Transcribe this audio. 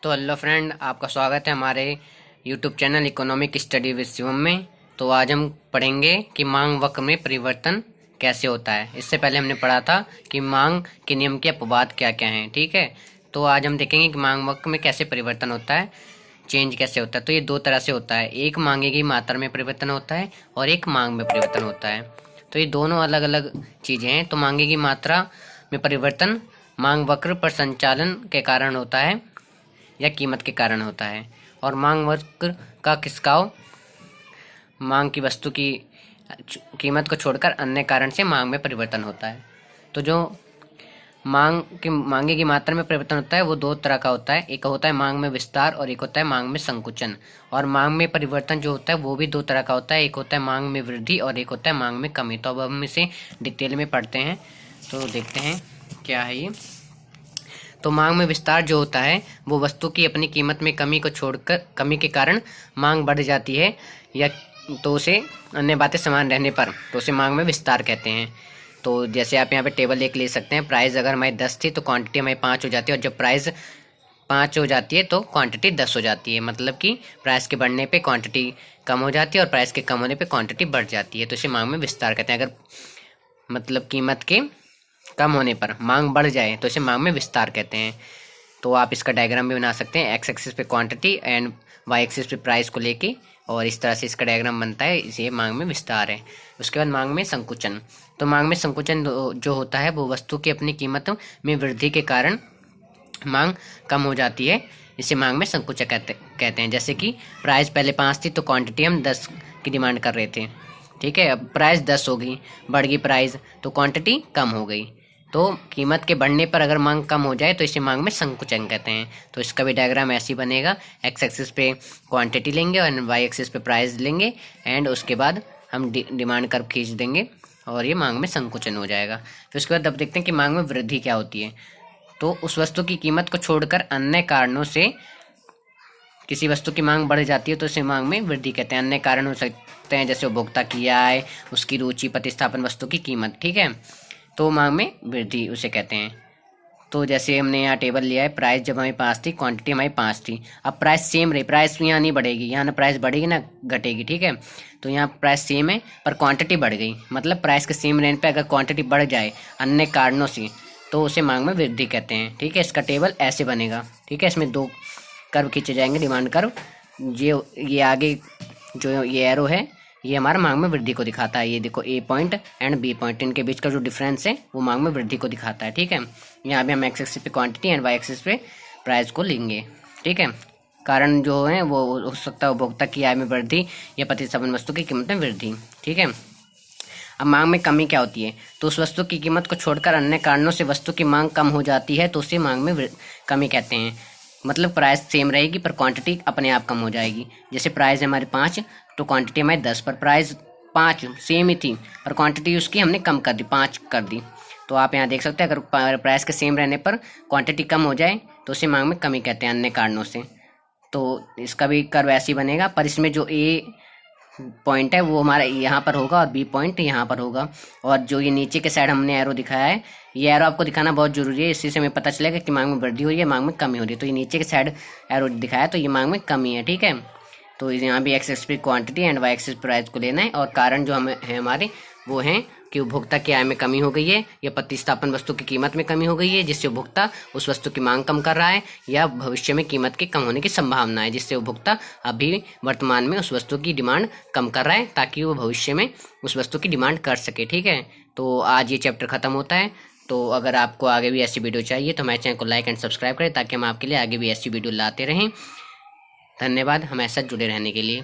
तो hello friend, आपका स्वागत है हमारे YouTube channel economic study with Shivam में। तो आज हम पढ़ेंगे कि मांग वक्र में परिवर्तन कैसे होता है। इससे पहले हमने पढ़ा था कि मांग के नियम के अपवाद क्या क्या हैं। ठीक है, तो आज हम देखेंगे कि मांग वक्र में कैसे परिवर्तन होता है, चेंज कैसे होता है। तो ये दो तरह से होता है, एक मांगे की मात्रा में परिवर्तन होता है और एक मांग में परिवर्तन होता है। तो ये दोनों अलग अलग चीज़ें हैं। तो मांगे की मात्रा में परिवर्तन मांग वक्र पर संचालन के कारण होता है या कीमत के कारण होता है, और मांग वक्र का खिसकाव मांग की वस्तु की कीमत को छोड़कर अन्य कारण से मांग में परिवर्तन होता है। तो जो मांगे की मात्रा में परिवर्तन होता है वो दो तरह का होता है, एक होता है मांग में विस्तार और एक होता है मांग में संकुचन। और मांग में परिवर्तन जो होता है वो भी दो तरह का होता है, एक होता है मांग में वृद्धि और एक होता है मांग में कमी। तो अब हम इसे डिटेल में पढ़ते हैं, तो देखते हैं क्या है ये। तो मांग में विस्तार जो होता है वो वस्तु की अपनी कीमत में कमी को छोड़कर कमी के कारण मांग बढ़ जाती है, या तो उसे अन्य बातें समान रहने पर तो उसे मांग में विस्तार कहते हैं। तो जैसे आप यहाँ पे टेबल एक ले सकते हैं, प्राइस अगर हमारी 10 थी तो क्वांटिटी हमारी 5 हो जाती है, और जब प्राइस 5 हो जाती है तो क्वांटिटी 10 हो जाती है। मतलब कि प्राइस के बढ़ने पे क्वांटिटी कम हो जाती है और प्राइस के कम होने पे क्वांटिटी बढ़ जाती है। तो इसे मांग में विस्तार कहते हैं। अगर मतलब कीमत के कम होने पर मांग बढ़ जाए तो इसे मांग में विस्तार कहते हैं। तो आप इसका डायग्राम भी बना सकते हैं, एक्स एक्सिस पे क्वांटिटी एंड वाई एक्सिस पे प्राइस को लेके, और इस तरह से इसका डायग्राम बनता है। इसे मांग में विस्तार है। उसके बाद मांग में संकुचन। तो मांग में संकुचन जो होता है वो वस्तु की अपनी कीमत में वृद्धि के कारण मांग कम हो जाती है, इसे मांग में संकुचन कहते हैं। जैसे कि प्राइस पहले 5 थी तो क्वांटिटी हम 10 की डिमांड कर रहे थे। ठीक है, अब प्राइस 10 हो गई, बढ़ गई प्राइस तो क्वांटिटी कम हो गई। तो कीमत के बढ़ने पर अगर मांग कम हो जाए तो इसे मांग में संकुचन कहते हैं। तो इसका भी डायग्राम ऐसे ही बनेगा, एक्स एक्सिस पे क्वांटिटी लेंगे और वाई एक्सिस पे प्राइस लेंगे, एंड उसके बाद हम डिमांड कर्व खींच देंगे और ये मांग में संकुचन हो जाएगा। फिर उसके बाद अब देखते हैं कि मांग में वृद्धि क्या होती है। तो उस वस्तु की कीमत को छोड़कर अन्य कारणों से किसी वस्तु की मांग बढ़ जाती है तो उसे मांग में वृद्धि कहते हैं। अन्य कारण हो सकते हैं जैसे उपभोक्ता की आय, उसकी रुचि, प्रतिस्थापन, वस्तु की कीमत। ठीक है, तो मांग में वृद्धि उसे कहते हैं। तो जैसे हमने यहाँ टेबल लिया है, प्राइस जब हमारी 5 थी, क्वांटिटी हमारी 5 थी। अब प्राइस सेम रही, प्राइस यहाँ नहीं बढ़ेगी, यहाँ ना प्राइस बढ़ेगी ना घटेगी। ठीक है, तो यहाँ प्राइस सेम है पर क्वांटिटी बढ़ गई। मतलब प्राइस के सेम रहने पे अगर क्वांटिटी बढ़ जाए अन्य कारणों से तो उसे मांग में वृद्धि कहते हैं। ठीक है, इसका टेबल ऐसे बनेगा। ठीक है, इसमें दो कर्व खींचे जाएंगे, डिमांड कर्व। ये आगे जो ये एरो है ये हमारा मांग में वृद्धि को दिखाता है। ये देखो, ए पॉइंट एंड बी पॉइंट, इनके बीच का जो डिफरेंस है वो मांग में वृद्धि को दिखाता है। ठीक है, यहाँ भी हम एक्स एक्सिस पे क्वांटिटी एंड वाई एक्सिस पे प्राइस को लेंगे। ठीक है, कारण जो है वो हो सकता है उपभोक्ता की आय में वृद्धि या प्रतिस्थापन वस्तु की कीमत में वृद्धि। ठीक है, अब मांग में कमी क्या होती है। तो उस वस्तु की कीमत को छोड़कर अन्य कारणों से वस्तु की मांग कम हो जाती है तो उसे मांग में कमी कहते हैं। मतलब प्राइस सेम रहेगी पर क्वांटिटी अपने आप कम हो जाएगी। जैसे प्राइस है हमारे 5 तो क्वांटिटी हमारी 10, पर प्राइस 5 सेम ही थी पर क्वांटिटी उसकी हमने कम कर दी, 5 कर दी। तो आप यहाँ देख सकते हैं, अगर प्राइस के सेम रहने पर क्वांटिटी कम हो जाए तो उसे मांग में कमी कहते हैं अन्य कारणों से। तो इसका भी कर्व ऐसे ही बनेगा, पर इसमें जो ए पॉइंट है वो हमारा यहाँ पर होगा और बी पॉइंट यहाँ पर होगा। और जो ये नीचे के साइड हमने एरो दिखाया है, ये एरो आपको दिखाना बहुत जरूरी है, इसी से हमें पता चलेगा कि मांग में वृद्धि हो रही है, मांग में कमी हो रही है। तो ये नीचे के साइड एरो दिखाया तो ये मांग में कमी है। ठीक है, तो यहाँ भी एक्स एक्सिस पे quantity and y axis price को लेना है, और कारण जो हमें है हमारे वो हैं कि उपभोक्ता की आय में कमी हो गई है या प्रतिस्थापन वस्तु की कीमत में कमी हो गई है जिससे उपभोक्ता उस वस्तु की मांग कम कर रहा है, या भविष्य में कीमत के कम होने की संभावना है जिससे उपभोक्ता अभी वर्तमान में उस वस्तु की डिमांड कम कर रहा है ताकि वो भविष्य में उस वस्तु की डिमांड कर सके। ठीक है, तो आज ये चैप्टर खत्म होता है। तो अगर आपको आगे भी ऐसी वीडियो चाहिए तो हमारे चैनल को लाइक एंड सब्सक्राइब करें ताकि हम आपके लिए आगे भी ऐसी वीडियो लाते रहें। धन्यवाद हमारे साथ जुड़े रहने के लिए।